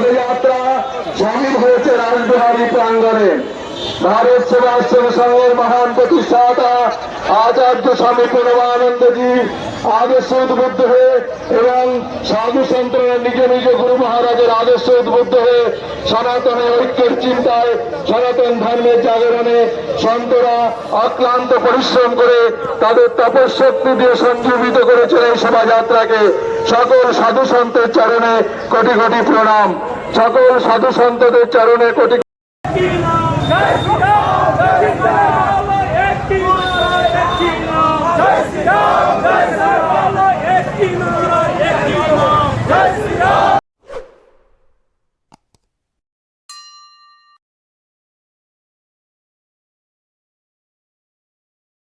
শোভাযাত্রা সামিল হয়েছে রাসবিহারী প্রাঙ্গণে। ভারত সেবাশ্রম সংঘের মহান প্রতিষ্ঠাতা আচার্য স্বামী প্রণবানন্দজি আদর্শ উদ্বুদ্ধ হয়ে এবং সাধু সন্তরা নিজ নিজ গুরু মহারাজের আদর্শ উদ্বুদ্ধ হয়ে সনাতনের ঐক্যের চিন্তায় সনাতন ধর্মের জাগরণে সন্তরা অক্লান্ত পরিশ্রম করে তাদের তপশক্তি দিয়ে সঞ্জীবিত করেছেন এই শোভাযাত্রাকে। সকল সাধু সন্তের চরণে কোটি কোটি প্রণাম। সকল সাধু সন্তদের চরণে কোটি